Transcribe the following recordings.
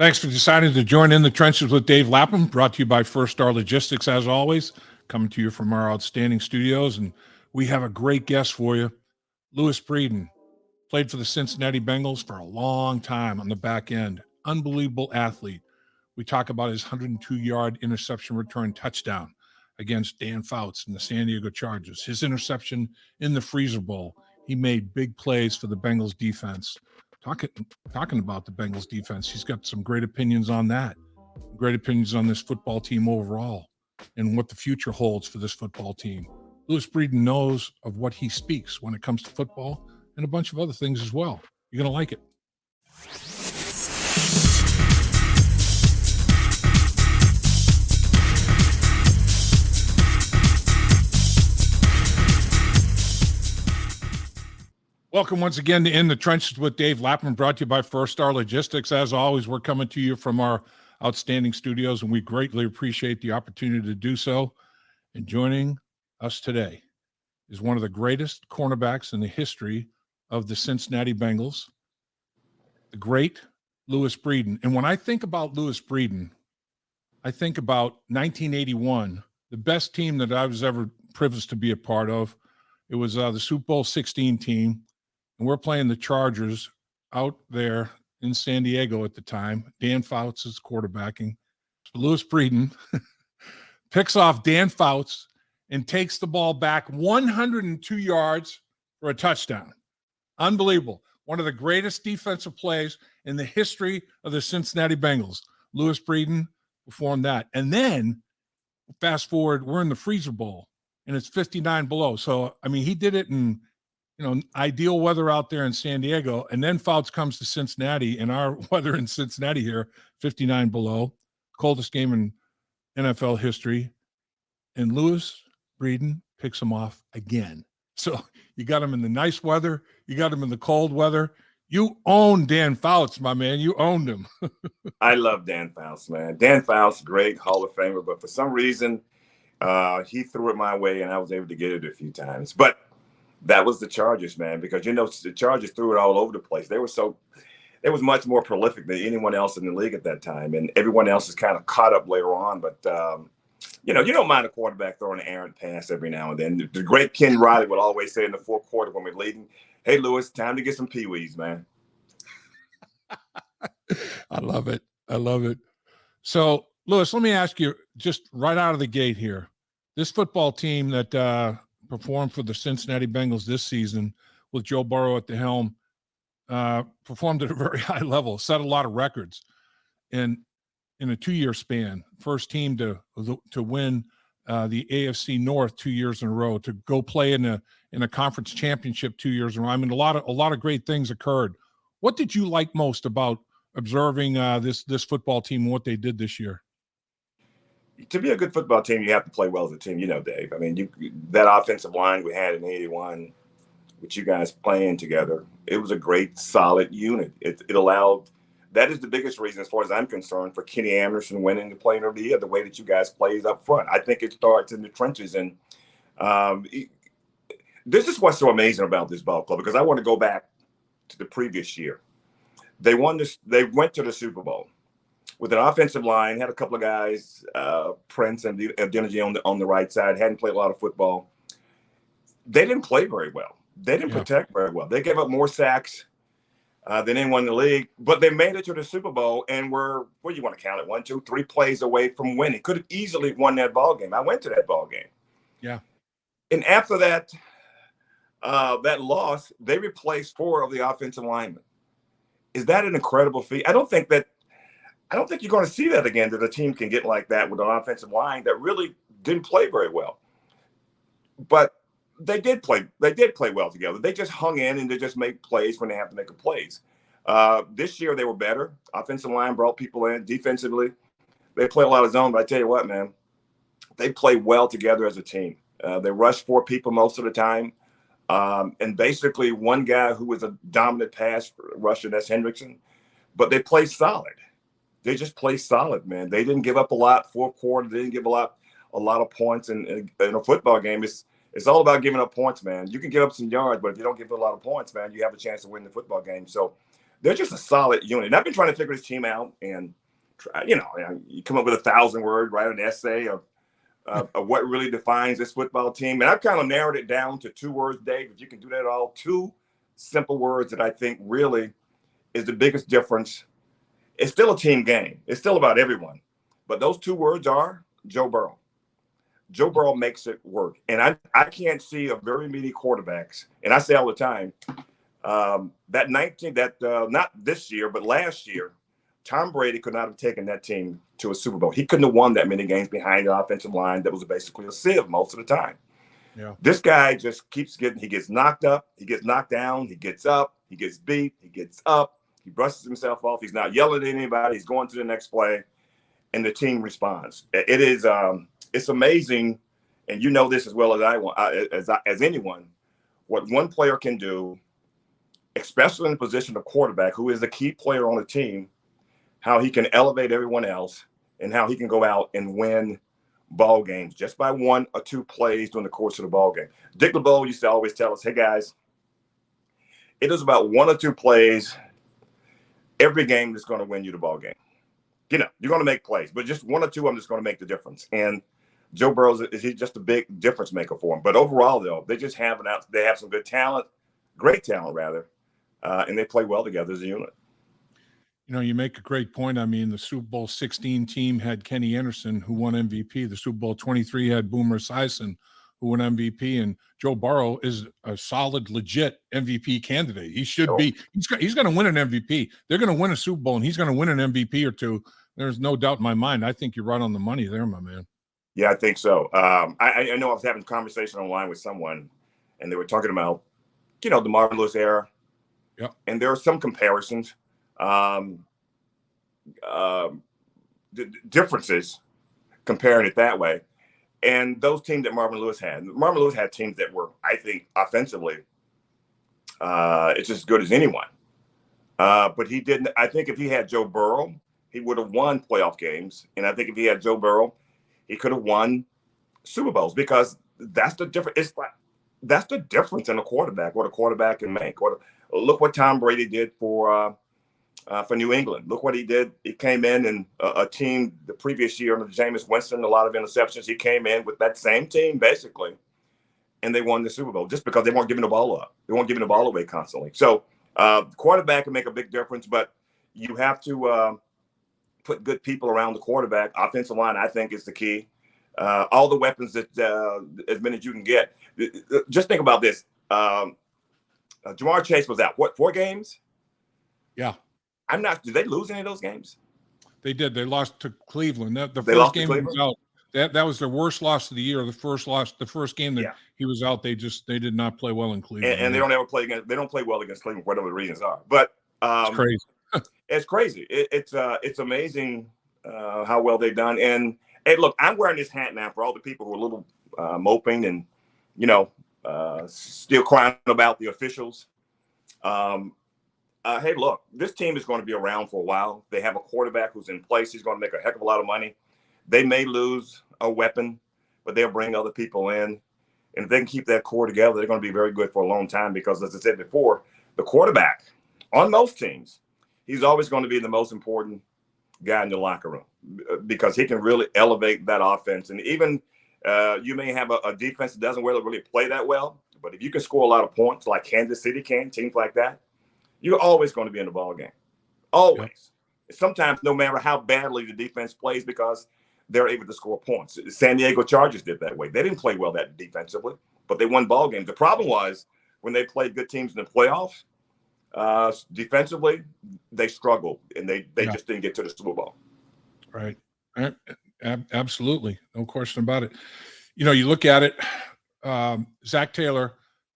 Thanks for deciding to join In the Trenches with Dave Lapham, brought to you by First Star Logistics, as always, coming to you from our outstanding studios. And we have a great guest for you. Louis Breeden played for the Cincinnati Bengals for a long time on the back end. Unbelievable athlete. We talk about his 102-yard interception return touchdown against Dan Fouts and the San Diego Chargers. His interception in the Freezer Bowl. He made big plays for the Bengals defense. Talking about the Bengals defense, he's got some great opinions on that, great opinions on this football team overall and what the future holds for this football team. Louis Breeden knows of what he speaks when it comes to football and a bunch of other things as well. You're going to like it. Welcome once again to In the Trenches with Dave Lapham, brought to you by First Star Logistics. As always, we're coming to you from our outstanding studios, and we greatly appreciate the opportunity to do so. And joining us today is one of the greatest cornerbacks in the history of the Cincinnati Bengals, the great Louis Breeden. And when I think about Louis Breeden, I think about 1981, the best team that I was ever privileged to be a part of. It was the Super Bowl 16 team. And we're playing the Chargers out there in San Diego at the time. Dan Fouts is quarterbacking. Louis Breeden picks off Dan Fouts and takes the ball back 102 yards for a touchdown. Unbelievable. One of the greatest defensive plays in the history of the Cincinnati Bengals. Louis Breeden performed that. And then, fast forward, we're in the Freezer Bowl, and it's 59 below. So, I mean, he did it in ideal weather out there in San Diego. And then Fouts comes to Cincinnati, and our weather in Cincinnati here, 59 below, coldest game in NFL history. And Louis Breeden picks him off again. So you got him in the nice weather. You got him in the cold weather. You owned Dan Fouts, my man. You owned him. I love Dan Fouts, man. Dan Fouts, great Hall of Famer. But for some reason, he threw it my way, and I was able to get it a few times. But that was the Chargers, man, because, the Chargers threw it all over the place. They was much more prolific than anyone else in the league at that time. And everyone else is kind of caught up later on. But, you don't mind a quarterback throwing an errant pass every now and then. The great Ken Riley would always say in the fourth quarter when we're leading, "Hey, Louis, time to get some peewees, man." I love it. I love it. So, Louis, let me ask you just right out of the gate here. This football team that performed for the Cincinnati Bengals this season with Joe Burrow at the helm, performed at a very high level, set a lot of records in a 2-year span. First team to win the AFC North 2 years in a row, to go play in a conference championship 2 years in a row. I mean, a lot of great things occurred. What did you like most about observing this football team and what they did this year? To be a good football team, you have to play well as a team, Dave. I mean, that offensive line we had in '81, with you guys playing together, it was a great, solid unit. It allowed – that is the biggest reason, as far as I'm concerned, for Kenny Anderson winning the Player of the Year, the way that you guys played up front. I think it starts in the trenches. And this is what's so amazing about this ball club, because I want to go back to the previous year. They went to the Super Bowl with an offensive line, had a couple of guys, Prince and Adeniji on the right side, hadn't played a lot of football. They didn't play very well. They didn't protect very well. They gave up more sacks than anyone in the league, but they made it to the Super Bowl and were, what do you want to count it, 1, 2, 3 plays away from winning. Could have easily won that ball game. I went to that ball game. Yeah. And after that loss, they replaced 4 of the offensive linemen. Is that an incredible feat? I don't think you're going to see that again, that a team can get like that with an offensive line that really didn't play very well. But they did play well together. They just hung in and they just make plays when they have to make plays. This year they were better. Offensive line brought people in. Defensively, they play a lot of zone. But I tell you what, man, they play well together as a team. They rush 4 people most of the time. And basically one guy who was a dominant pass rusher, that's Hendrickson. But they play solid. They just play solid, man. They didn't give up a lot. Fourth quarter, they didn't give a lot of points. In a football game, it's all about giving up points, man. You can give up some yards, but if you don't give up a lot of points, man, you have a chance to win the football game. So they're just a solid unit. And I've been trying to figure this team out, and you come up with 1,000 words, write an essay of what really defines this football team. And I've kind of narrowed it down to 2 words, Dave. If you can do that at all, 2 simple words that I think really is the biggest difference. It's still a team game. It's still about everyone. But those 2 words are Joe Burrow. Joe Burrow makes it work. And I can't see a very many quarterbacks, and I say all the time, not this year, but last year, Tom Brady could not have taken that team to a Super Bowl. He couldn't have won that many games behind the offensive line that was basically a sieve most of the time. Yeah. This guy just he gets knocked up, he gets knocked down, he gets up, he gets beat, he gets up, he brushes himself off. He's not yelling at anybody. He's going to the next play, and the team responds. It is it's amazing, and you know this as well as as anyone, what one player can do, especially in the position of quarterback, who is the key player on the team, how he can elevate everyone else, and how he can go out and win ball games just by 1 or 2 plays during the course of the ball game. Dick LeBeau used to always tell us, hey, guys, it is about 1 or 2 plays every game that's going to win you the ball game. You're going to make plays, but just 1 or 2 of them is going to make the difference. And Joe Burrow he's just a big difference maker for him. But overall, though, they just have they have some good talent, great talent, rather, and they play well together as a unit. You make a great point. I mean, the Super Bowl 16 team had Kenny Anderson, who won MVP. The Super Bowl 23 had Boomer Esiason, who won MVP. And Joe Burrow is a solid, legit MVP candidate. He should be. He's going to win an MVP. They're going to win a Super Bowl, and he's going to win an MVP or 2. There's no doubt in my mind. I think you're right on the money there, my man. Yeah, I think so. I know I was having a conversation online with someone, and they were talking about, the Marvin Lewis era. Yeah. And there are some comparisons. Differences comparing it that way, and those teams that Marvin Lewis had teams that were, I think, offensively it's as good as anyone, but he didn't. I think if he had Joe Burrow, he would have won playoff games, and I think if he had Joe Burrow, he could have won Super Bowls, because that's the difference. That's the difference in a quarterback, what a quarterback can make. Look what Tom Brady did for New England. Look what he did. He came in and a team the previous year under Jameis Winston, a lot of interceptions. He came in with that same team, basically, and they won the Super Bowl just because they weren't giving the ball up. They weren't giving the ball away constantly. So quarterback can make a big difference, but you have to put good people around the quarterback. Offensive line, I think, is the key. All the weapons that as many as you can get. Just think about this. Jamar Chase was out, 4 games? Yeah. Did they lose any of those games? They did. They lost to Cleveland. The They first lost to game he was Cleveland? out. That was their worst loss of the year. The first game that he was out, they did not play well in Cleveland. And they don't ever play against. They don't play well against Cleveland, whatever the reasons are. But it's crazy. It's crazy. It's amazing how well they've done. And hey, look, I'm wearing this hat now for all the people who are a little moping and still crying about the officials. Hey, look, this team is going to be around for a while. They have a quarterback who's in place. He's going to make a heck of a lot of money. They may lose a weapon, but they'll bring other people in. And if they can keep that core together, they're going to be very good for a long time because, as I said before, the quarterback on most teams, he's always going to be the most important guy in the locker room because he can really elevate that offense. And even you may have a defense that doesn't really play that well, but if you can score a lot of points like Kansas City can, teams like that, you're always going to be in the ball game. Always. Yep. Sometimes no matter how badly the defense plays because they're able to score points. San Diego Chargers did that way. They didn't play well that defensively, but they won ball games. The problem was when they played good teams in the playoffs, defensively, they struggled, and they just didn't get to the Super Bowl. Right. Absolutely. No question about it. You look at it, Zach Taylor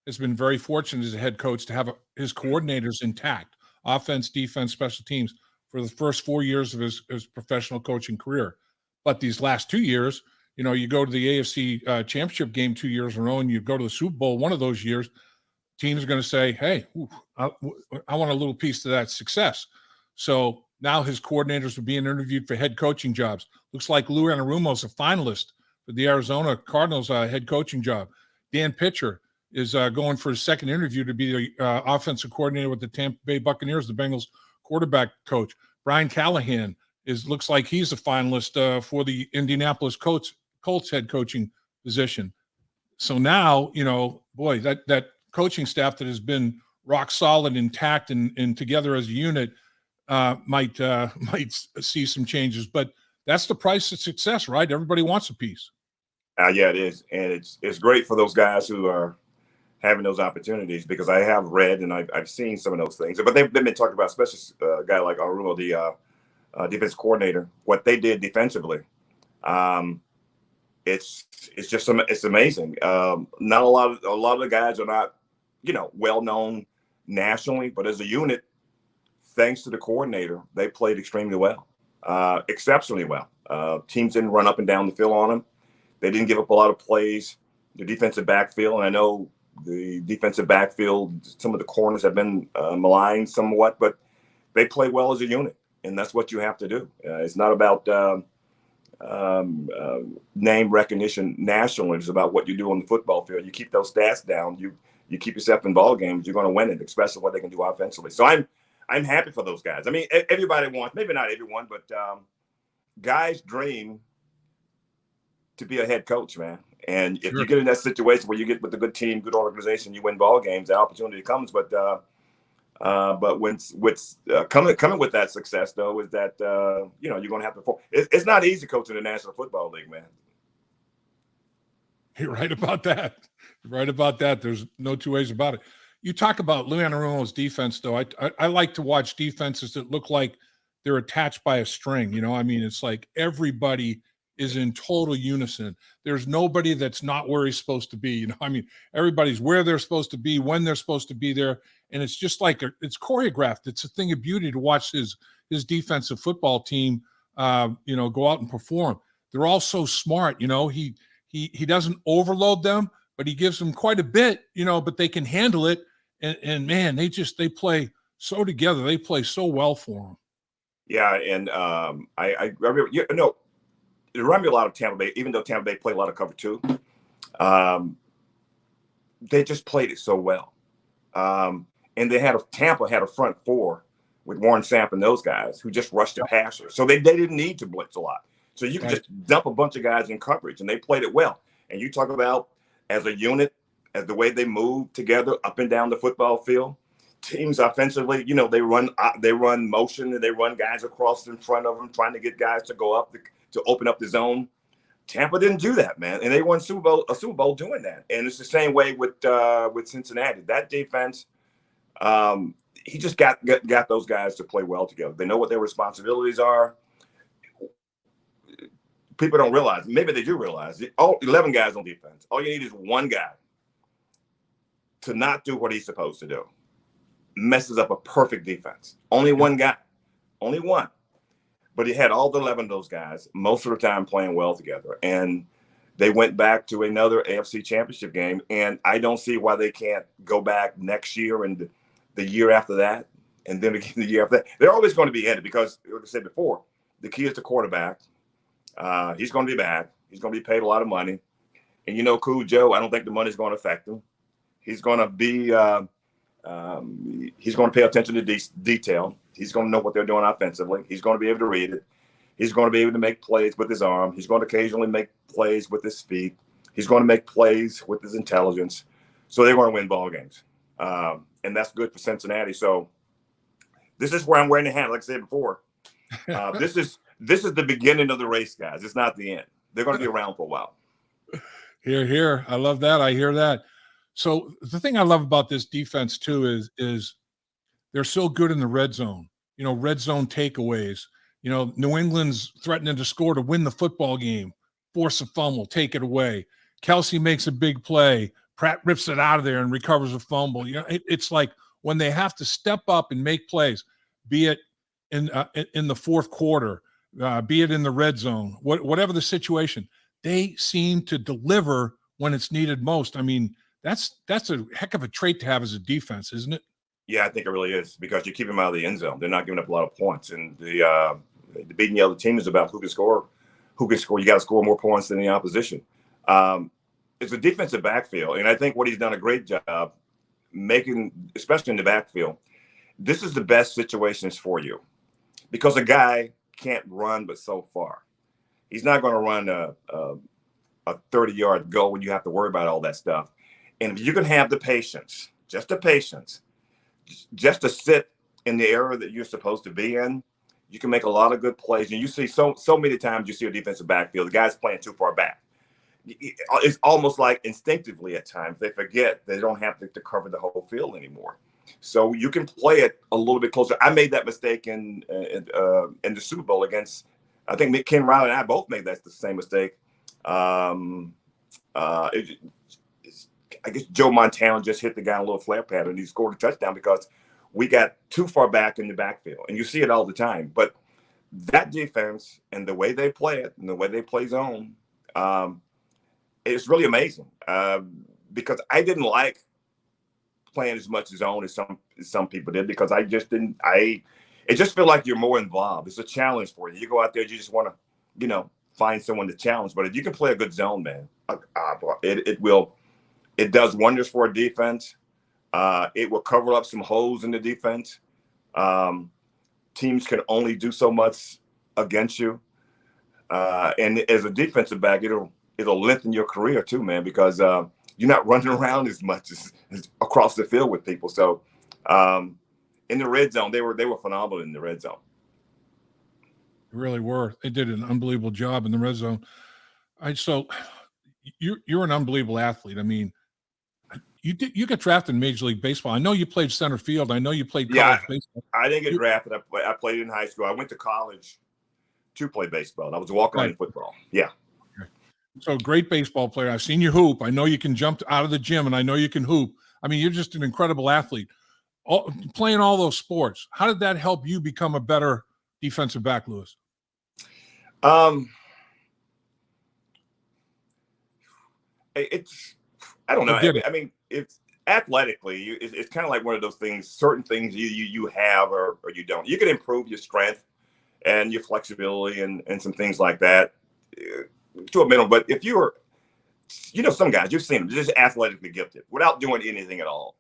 has been very fortunate as a head coach to have his coordinators intact, offense, defense, special teams, for the first 4 years of his professional coaching career. But these last 2 years, you go to the AFC championship game 2 years in a row, and you go to the Super Bowl one of those years, teams are going to say, hey, I want a little piece of that success. So now his coordinators are being interviewed for head coaching jobs. Looks like Lou Anarumo is a finalist for the Arizona Cardinals head coaching job. Dan Pitcher is going for his second interview to be the offensive coordinator with the Tampa Bay Buccaneers, the Bengals quarterback coach. Brian Callahan looks like he's a finalist for the Indianapolis Colts head coaching position. So now, boy, that coaching staff that has been rock solid, intact, and together as a unit might see some changes. But that's the price of success, right? Everybody wants a piece. Yeah, it is, and it's great for those guys who are having those opportunities, because I have read and I've seen some of those things. But they've been talking about, especially a guy like Anarumo, the defense coordinator, what they did defensively. It's just it's amazing. Not a lot of the guys are not, well known nationally, but as a unit, thanks to the coordinator, they played extremely well, exceptionally well. Teams didn't run up and down the field on them. They didn't give up a lot of plays. The defensive backfield, and I know the defensive backfield, some of the corners have been maligned somewhat, but they play well as a unit, and that's what you have to do. It's not about name recognition nationally. It's about what you do on the football field. You keep those stats down. You keep yourself in ball games. You're going to win it, especially what they can do offensively. So I'm happy for those guys. I mean, everybody wants, maybe not everyone, but guys dream to be a head coach, man. And if you get in that situation where you get with a good team, good organization, you win ball games, the opportunity comes. But when coming with that success, though, is that you're going to have to. It's not easy coaching the National Football League, man. You're right about that. You're right about that. There's no two ways about it. You talk about Lou Anarumo's defense, though. I like to watch defenses that look like they're attached by a string. I mean, it's like everybody is in total unison. There's nobody that's not where he's supposed to be. I mean, everybody's where they're supposed to be, when they're supposed to be there. And it's just like it's choreographed. It's a thing of beauty to watch his defensive football team, go out and perform. They're all so smart. He doesn't overload them, but he gives them quite a bit, but they can handle it. And man, they play so together. They play so well for him. Yeah. And I remember, it reminded me a lot of Tampa Bay, even though Tampa Bay played a lot of cover two. They just played it so well. And Tampa had a front four with Warren Sapp and those guys who just rushed the passer. So they didn't need to blitz a lot. So you can just dump a bunch of guys in coverage, and they played it well. And you talk about as a unit, as the way they move together up and down the football field. Teams offensively, they run motion, and they run guys across in front of them, trying to get guys to go up to open up the zone. Tampa didn't do that, man, and they won a Super Bowl doing that. And it's the same way with Cincinnati. That defense, he just got those guys to play well together. They know what their responsibilities are. People don't realize, maybe they do realize, all 11 guys on defense. All you need is one guy to not do what he's supposed to do. Messes up a perfect defense. Only one guy. Only one. But he had all the 11 of those guys most of the time playing well together. And they went back to another AFC championship game. And I don't see why they can't go back next year and the year after that. And then again the year after that. They're always going to be in it because, like I said before, the key is the quarterback. He's going to be back. He's going to be paid a lot of money. And Cool Joe, I don't think the money's going to affect him. He's going to be he's going to pay attention to detail. He's going to know what they're doing offensively. He's going to be able to read it. He's going to be able to make plays with his arm. He's going to occasionally make plays with his feet. He's going to make plays with his intelligence. So they're going to win ball games. And that's good for Cincinnati. So this is where I'm wearing the hat, like I said before. This is the beginning of the race, guys. It's not the end. They're going to be around for a while. Here. I love that. I hear that. So the thing I love about this defense too is they're so good in the red zone. Red zone takeaways. New England's threatening to score to win the football game, force a fumble, take it away. Kelsey makes a big play. Pratt rips it out of there and recovers a fumble. It's like when they have to step up and make plays, be it in the fourth quarter, be it in the red zone, whatever the situation, they seem to deliver when it's needed most. I mean, that's a heck of a trait to have as a defense, isn't it? Yeah, I think it really is, because you keep them out of the end zone. They're not giving up a lot of points, and the beating the other team is about who can score. You got to score more points than the opposition. it's a defensive backfield, and I think what he's done a great job making, especially in the backfield, this is the best situations for you because a guy can't run but so far. He's not going to run a 30-yard goal when you have to worry about all that stuff. And if you can have the patience, just to sit in the area that you're supposed to be in, you can make a lot of good plays. And you see so many times you see a defensive backfield, the guy's playing too far back. It's almost like instinctively at times they forget they don't have to cover the whole field anymore. So you can play it a little bit closer. I made that mistake in the Super Bowl against, I think Ken Riley and I both made that the same mistake. I guess Joe Montana just hit the guy on a little flare pattern and he scored a touchdown because we got too far back in the backfield. And you see it all the time. But that defense and the way they play it and the way they play zone, it's really amazing. Because I didn't like playing as much zone as some people did because I just didn't. It just feel like you're more involved. It's a challenge for you. You go out there, you just want to, find someone to challenge. But if you can play a good zone, man, it does wonders for a defense. It will cover up some holes in the defense. Teams can only do so much against you. And as a defensive back, it'll lengthen your career too, man, because you're not running around as much as across the field with people. So in the red zone, they were phenomenal in the red zone. They really were. They did an unbelievable job in the red zone. So you're an unbelievable athlete. I mean, you got drafted in Major League Baseball. I know you played center field. I know you played college baseball. I didn't get drafted. I played in high school. I went to college to play baseball. I was a walk-on in football. Yeah. Okay. So great baseball player. I've seen you hoop. I know you can jump out of the gym, and I know you can hoop. I mean, you're just an incredible athlete. Playing all those sports, how did that help you become a better defensive back, Louis? I don't know. I mean, it's athletically, it's kind of like one of those things. Certain things you have or you don't. You can improve your strength and your flexibility and some things like that to a minimum. But if you're, some guys you've seen them just athletically gifted without doing anything at all.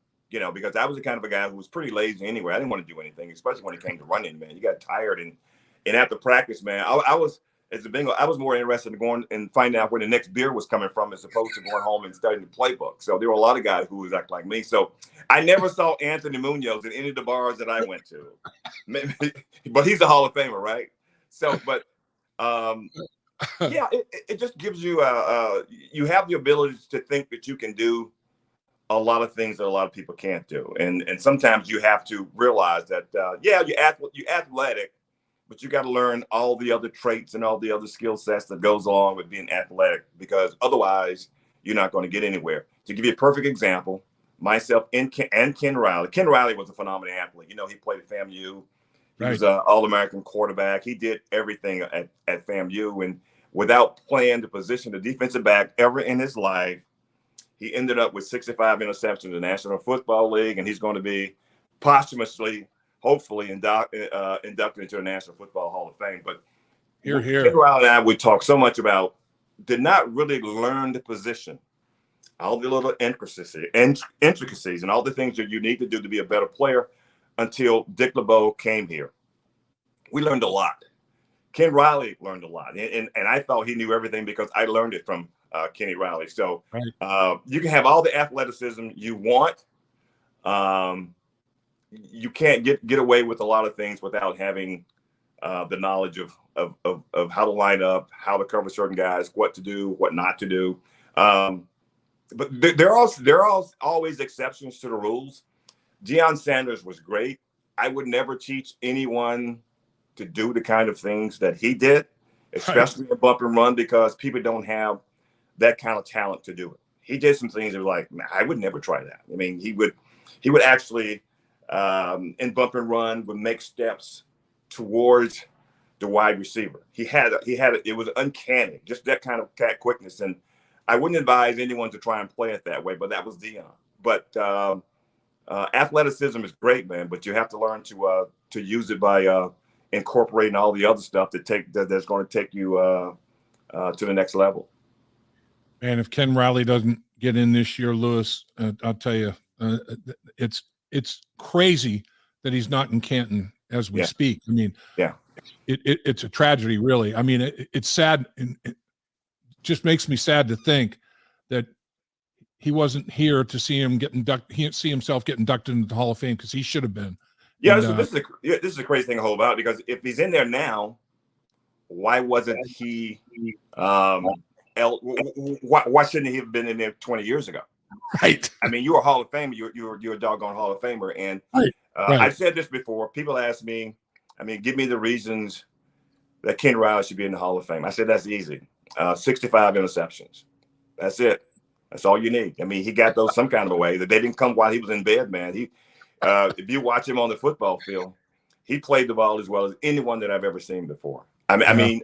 Because I was the kind of a guy who was pretty lazy anyway. I didn't want to do anything, especially when it came to running. Man, you got tired and after practice, man, I was. As a Bengal, I was more interested in going and finding out where the next beer was coming from as opposed to going home and studying the playbook. So there were a lot of guys who was acting like me. So I never saw Anthony Munoz in any of the bars that I went to. But he's a Hall of Famer, right? So, but yeah, it just gives you you have the ability to think that you can do a lot of things that a lot of people can't do, and sometimes you have to realize that you're athletic. But you got to learn all the other traits and all the other skill sets that goes along with being athletic, because otherwise you're not going to get anywhere. To give you a perfect example, myself and Ken Riley. Ken Riley was a phenomenal athlete. He played at FAMU. He was an All-American quarterback. He did everything at FAMU. And without playing the position of defensive back ever in his life, he ended up with 65 interceptions in the National Football League, and he's going to be posthumously hopefully inducted into the National Football Hall of Fame. But Ken Riley and I would talk so much about, did not really learn the position, all the little intricacies and all the things that you need to do to be a better player until Dick LeBeau came here. We learned a lot. Ken Riley learned a lot. And I thought he knew everything because I learned it from Kenny Riley. So you can have all the athleticism you want. You can't get away with a lot of things without having the knowledge of how to line up, how to cover certain guys, what to do, what not to do. But there are always exceptions to the rules. Deion Sanders was great. I would never teach anyone to do the kind of things that he did, especially in bump and run, because people don't have that kind of talent to do it. He did some things that were like, I would never try that. I mean, he would actually in bump and run would make steps towards the wide receiver. It was uncanny, just that kind of quickness. And I wouldn't advise anyone to try and play it that way, but that was Deion. But athleticism is great, man, but you have to learn to use it by incorporating all the other stuff that's going to take you to the next level. And if Ken Riley doesn't get in this year, Louis, I'll tell you, it's crazy that he's not in Canton as we speak. I mean, it's a tragedy, really. I mean, it's sad, and it just makes me sad to think that he wasn't here to see him get inducted. He didn't see himself get inducted into the Hall of Fame because he should have been. Yeah, this is a crazy thing to hold about, because if he's in there now, why wasn't he? Why shouldn't he have been in there 20 years ago? Right. I mean, you're a Hall of Famer. You're a doggone Hall of Famer. And right. I've said this before. People ask me, give me the reasons that Ken Riley should be in the Hall of Fame. I said that's easy. 65 interceptions. That's it. That's all you need. I mean, he got those some kind of a way. That they didn't come while he was in bed, man. If you watch him on the football field, he played the ball as well as anyone that I've ever seen before. I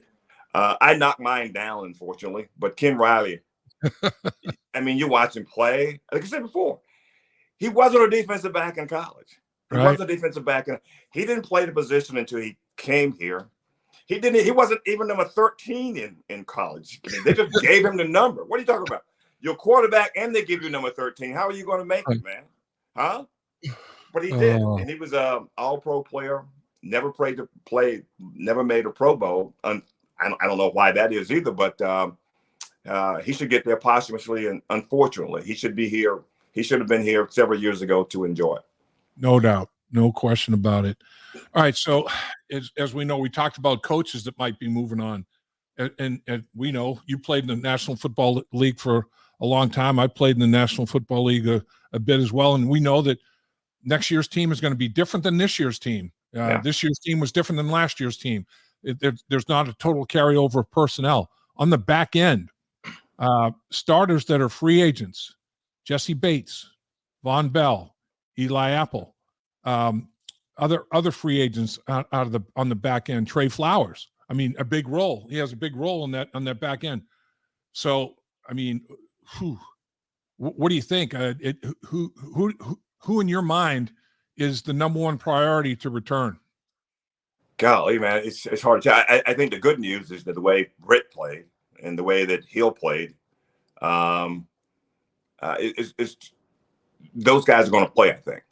knocked mine down, unfortunately, but Ken Riley, you watch him play. Like I said before, he wasn't a defensive back in college. He wasn't a defensive back. He didn't play the position until he came here. He wasn't even number 13 in college. They just gave him the number. What are you talking about? You're quarterback and they give you number 13. How are you going to make it, man? Huh? But he did. And he was an all-pro player, never never made a Pro Bowl. I don't know why that is either, but he should get there posthumously. And unfortunately, he should be here. He should have been here several years ago to enjoy it. No doubt. No question about it. All right. So as we know, we talked about coaches that might be moving on. And we know you played in the National Football League for a long time. I played in the National Football League a bit as well. And we know that next year's team is going to be different than this year's team. This year's team was different than last year's team. There's not a total carryover of personnel. On the back end, starters that are free agents, Jessie Bates, Vonn Bell, Eli Apple, other free agents on the back end, Tre Flowers. A big role. He has a big role on that back end. So, what do you think? Who in your mind is the number one priority to return? Golly, man, it's hard to tell. I think the good news is that the way Britt played and the way that Hill played, those guys are going to play, I think.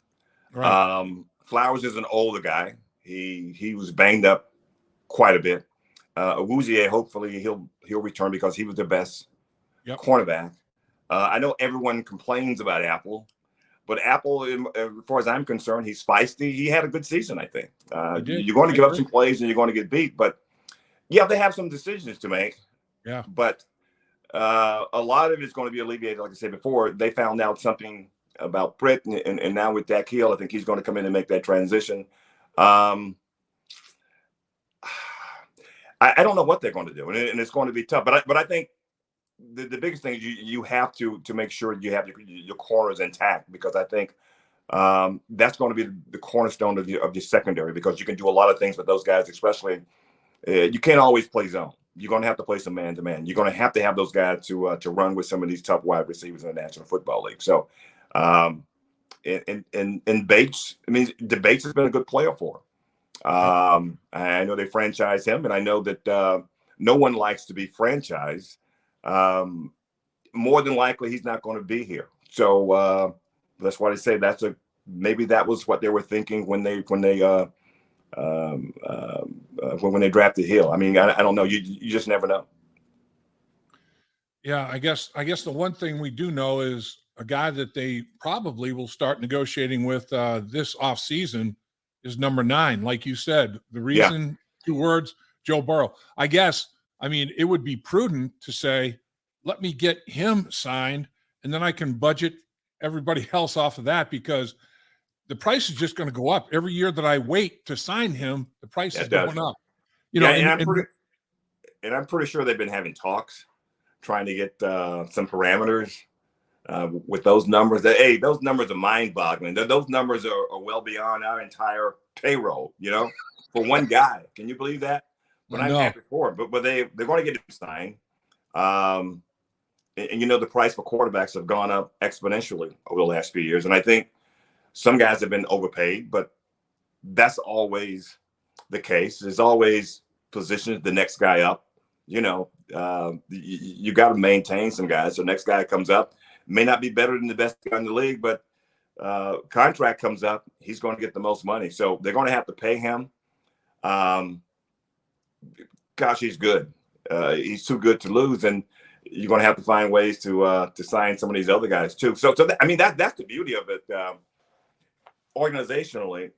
Right. Flowers is an older guy. He was banged up quite a bit. Awuzie, hopefully he'll return because he was the best cornerback. I know everyone complains about Apple, but Apple, as far as I'm concerned, he's feisty. He had a good season, I think. You're going to give up some plays and you're going to get beat, but they have some decisions to make. Yeah. But a lot of it's going to be alleviated. Like I said before, they found out something about Britt, and now with Dak Hill, I think he's going to come in and make that transition. I don't know what they're going to do, and it's going to be tough. But I think the biggest thing is you have to make sure you have your corners intact, because I think that's going to be the cornerstone of your secondary, because you can do a lot of things with those guys, especially you can't always play zone. You're going to have to play some man-to-man. You're going to have those guys to run with some of these tough wide receivers in the National Football League. So, and Bates, the Bates has been a good player for him. I know they franchised him, and I know that no one likes to be franchised. More than likely, he's not going to be here. So that's why they say maybe that was what they were thinking when they drafted Hill. I don't know. You just never know. Yeah, I guess the one thing we do know is a guy that they probably will start negotiating with this offseason is number 9. Like you said, the reason, 2 words, Joe Burrow. I guess, it would be prudent to say, let me get him signed, and then I can budget everybody else off of that, because the price is just going to go up. Every year that I wait to sign him, the price is going up. I'm pretty sure they've been having talks, trying to get some parameters with those numbers. Those numbers are mind-boggling. Those numbers are well beyond our entire payroll, for one guy. Can you believe that? But I'm happy for it. But they're going to get him signed. And the price for quarterbacks have gone up exponentially over the last few years. And I think some guys have been overpaid, but that's always the case. There's always positions the next guy up. You got to maintain some guys. So next guy comes up may not be better than the best guy in the league, but contract comes up, he's going to get the most money. So they're going to have to pay him. Gosh, he's good. He's too good to lose, and you're going to have to find ways to sign some of these other guys too. So that's the beauty of it organizationally.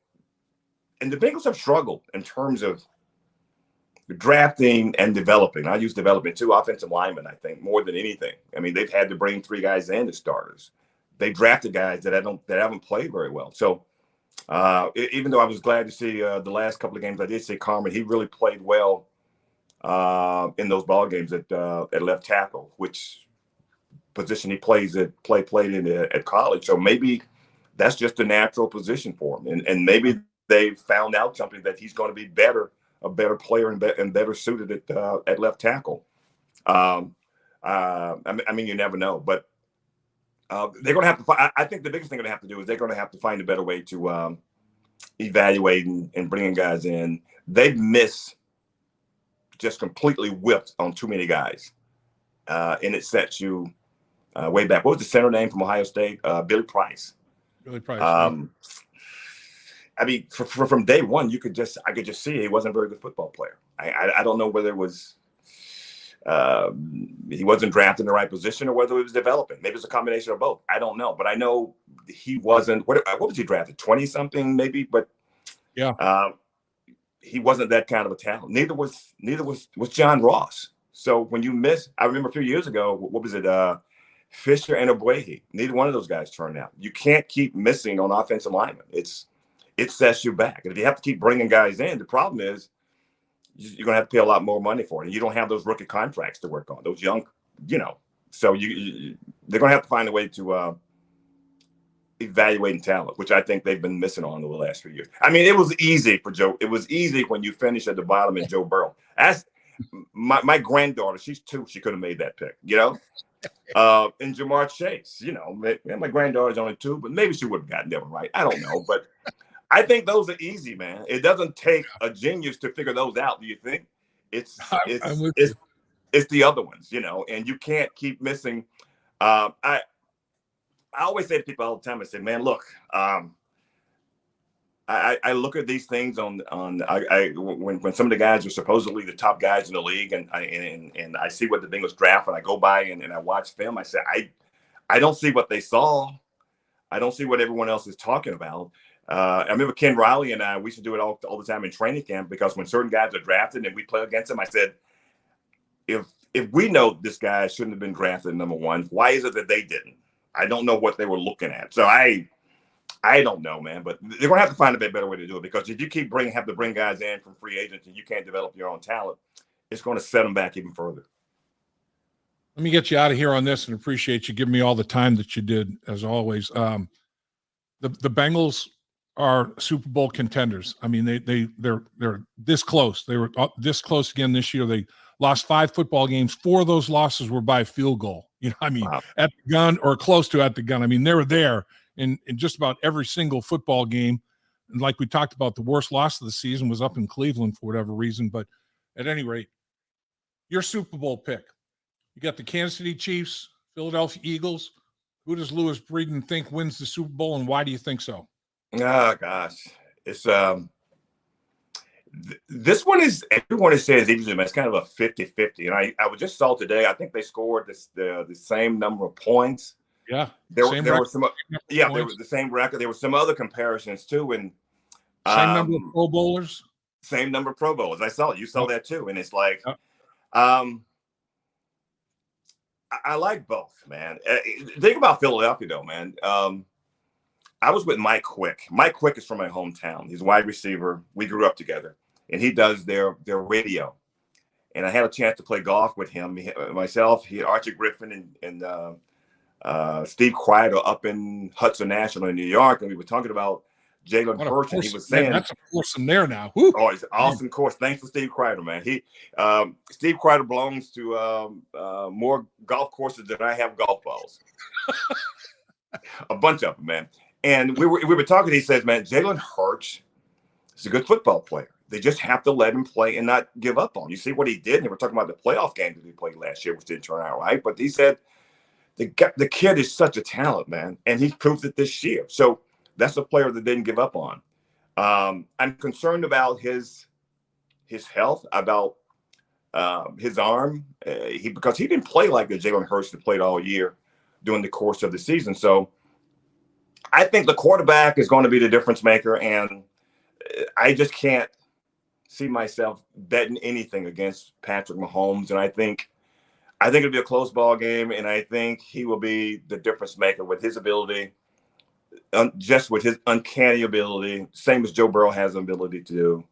And the Bengals have struggled in terms of drafting and developing. I use developing two offensive linemen, I think, more than anything. I mean, they've had to bring three guys in as starters. They drafted guys that haven't played very well. So even though I was glad to see the last couple of games, I did see Carmen. He really played well in those ball games at left tackle, which position he played in at college. So maybe that's just a natural position for him, and maybe they found out something that he's going to be a better player and better suited at left tackle. I mean, you never know, but they're going to have to. I think the biggest thing they're going to have to do is they're going to have to find a better way to evaluate and bringing guys in. They've missed, just completely whipped on too many guys, and it sets you way back. What was the center name from Ohio State? Billy Price. Billy Price. I mean, from day one, I could just see he wasn't a very good football player. I don't know whether it was he wasn't drafted in the right position or whether he was developing. Maybe it's a combination of both. I don't know, but I know he wasn't. What was he drafted? 20 something maybe, but yeah, he wasn't that kind of a talent. Neither was John Ross. So when you miss, I remember a few years ago, what was it? Fisher and Obuehi. Neither one of those guys turned out. You can't keep missing on offensive linemen. It sets you back. And if you have to keep bringing guys in, the problem is you're going to have to pay a lot more money for it. And you don't have those rookie contracts to work on, those young, So they're going to have to find a way to evaluate talent, which I think they've been missing on over the last few years. I mean, it was easy for Joe. It was easy when you finish at the bottom in Joe Burrow. That's my granddaughter. She's 2. She could have made that pick, and Jamar Chase, my granddaughter's only 2, but maybe she would have gotten that one right. I don't know, but I think those are easy, man. It doesn't take a genius to figure those out. Do you think? It's the other ones, and you can't keep missing. I always say to people all the time, I say, man, look, I look at these things when some of the guys are supposedly the top guys in the league, and I see what the Bengals draft, and I go by and I watch film. I say, I don't see what they saw. I don't see what everyone else is talking about. I remember Ken Riley and I, we used to do it all the time in training camp, because when certain guys are drafted and we play against them, I said, if we know this guy shouldn't have been drafted number 1, why is it that they didn't? I don't know what they were looking at. So I don't know, man, but they're going to have to find a better way to do it, because if you have to bring guys in from free agents and you can't develop your own talent, it's going to set them back even further. Let me get you out of here on this, and appreciate you giving me all the time that you did, as always. The Bengals are Super Bowl contenders. I mean, they're this close. They were this close again this year. They lost 5 football games. 4 of those losses were by field goal. Wow. At the gun or close to at the gun. I mean, they were there in just about every single football game. And like we talked about, the worst loss of the season was up in Cleveland for whatever reason. But at any rate, your Super Bowl pick. You got the Kansas City Chiefs, Philadelphia Eagles. Who does Louis Breeden think wins the Super Bowl, and why do you think so? Oh, gosh. It's this one is, everyone is saying it's kind of a 50-50. And I just saw today, I think they scored the same number of points. Yeah. There were some, they were the same record. There were some other comparisons too. And same number of Pro Bowlers. Same number of Pro Bowlers. You saw that too. And it's like, I like both, man. Think about Philadelphia though, man. I was with Mike Quick. Mike Quick is from my hometown. He's a wide receiver. We grew up together, and he does their radio. And I had a chance to play golf with him. Myself, Archie Griffin, and Steve Kreider up in Hudson National in New York, and we were talking about Jalen Hurts, and he was saying, that's a course in there now. Woo. Oh, it's an awesome course. Thanks for Steve Kreider, man. Steve Kreider belongs to more golf courses than I have golf balls. A bunch of them, man. And we were talking. He says, man, Jalen Hurts is a good football player. they just have to let him play and not give up on him. You see what he did? And we're talking about the playoff games that he played last year, which didn't turn out right. But he said the kid is such a talent, man, and he proved it this year. So that's a player that didn't give up on. I'm concerned about his health, about his arm, because he didn't play like the Jalen Hurts that played all year during the course of the season. So I think the quarterback is going to be the difference maker, and I just can't see myself betting anything against Patrick Mahomes. And I think it'll be a close ball game, and I think he will be the difference maker with his ability, just with his uncanny ability, same as Joe Burrow has the ability to do,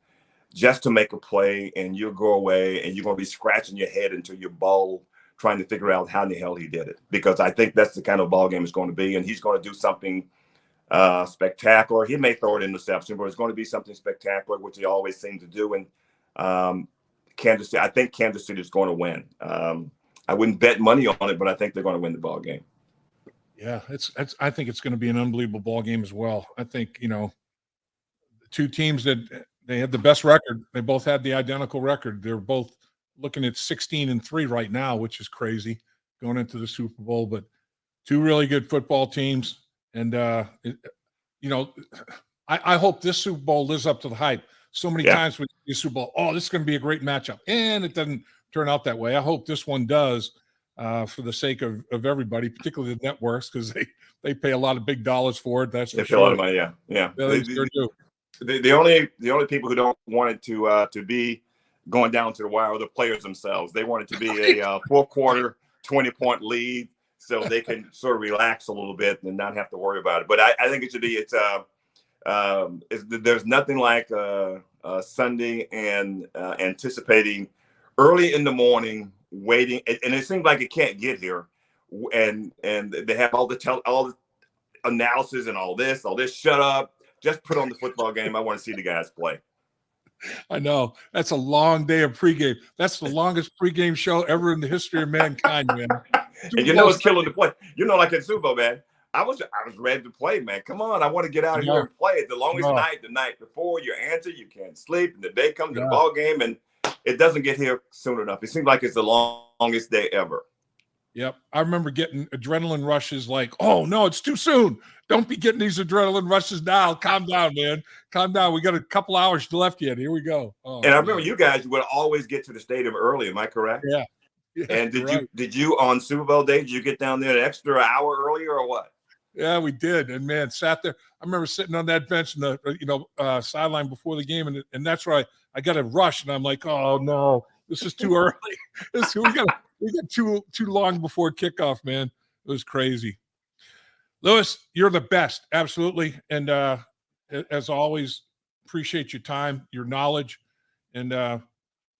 just to make a play, and you'll go away, and you're going to be scratching your head until you're bald, trying to figure out how in the hell he did it. Because I think that's the kind of ball game it's going to be, and he's going to do something spectacular. He may throw an interception, but it's going to be something spectacular, which he always seems to do. And Kansas City, I think Kansas City is going to win. I wouldn't bet money on it, but I think they're going to win the ball game. Yeah, I think it's going to be an unbelievable ball game as well. I think, the two teams that they had the best record, they both had the identical record. They're both looking at 16-3 right now, which is crazy going into the Super Bowl, but two really good football teams. And, I hope this Super Bowl lives up to the hype. So many times with the Super Bowl, this is going to be a great matchup. And it doesn't turn out that way. I hope this one does, for the sake of everybody, particularly the networks, because they pay a lot of big dollars for it. That's for sure. Pay a lot of money, yeah. They sure do. The only people who don't want it to be going down to the wire are the players themselves. They want it to be a fourth quarter 20-point lead, so they can sort of relax a little bit and not have to worry about it. But I think it should be. There's nothing like Sunday and anticipating early in the morning, waiting, and it seems like it can't get here, and they have all the analysis and all this. Shut up. Just put on the football game. I want to see the guys play. I know. That's a long day of pregame. That's the longest pregame show ever in the history of mankind, man. And it's killing the play. Like at Super Bowl, man. I was ready to play, man. Come on. I want to get out here and play. The longest night, the night before, you answer, you can't sleep, and the day comes to the ball game, and it doesn't get here soon enough. It seems like it's the longest day ever. Yep. I remember getting adrenaline rushes like, oh, no, it's too soon. Don't be getting these adrenaline rushes now. Calm down, man. Calm down. We got a couple hours left yet. Here we go. And I remember you guys would always get to the stadium early. Am I correct? Yeah. And did you on Super Bowl day, did you get down there an extra hour earlier or what? Yeah, we did. And, man, sat there. I remember sitting on that bench in the sideline before the game, and that's where I got a rush, and I'm like, oh, no, this is too early. We got too long before kickoff, man. It was crazy. Louis, you're the best, absolutely. And as always, appreciate your time, your knowledge, and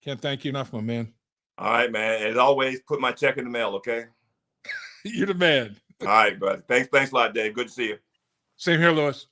can't thank you enough, my man. All right, man. As always, put my check in the mail, okay? You're the man. All right, brother. Thanks a lot, Dave. Good to see you. Same here, Louis.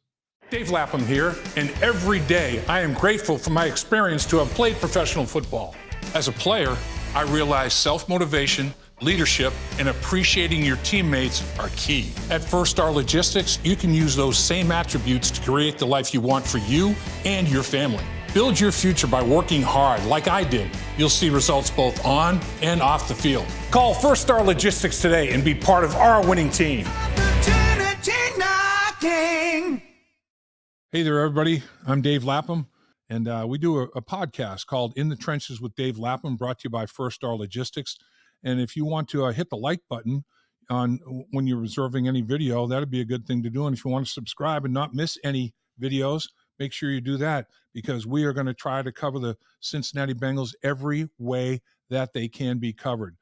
Dave Lapham here, and every day I am grateful for my experience to have played professional football. As a player, I realize self-motivation, leadership, and appreciating your teammates are key. At First Star Logistics, you can use those same attributes to create the life you want for you and your family. Build your future by working hard like I did. You'll see results both on and off the field. Call First Star Logistics today and be part of our winning team. Hey there, everybody. I'm Dave Lapham, and we do a podcast called In the Trenches with Dave Lapham, brought to you by First Star Logistics. And if you want to hit the like button on when you're reserving any video, that'd be a good thing to do. And if you want to subscribe and not miss any videos, make sure you do that, because we are going to try to cover the Cincinnati Bengals every way that they can be covered.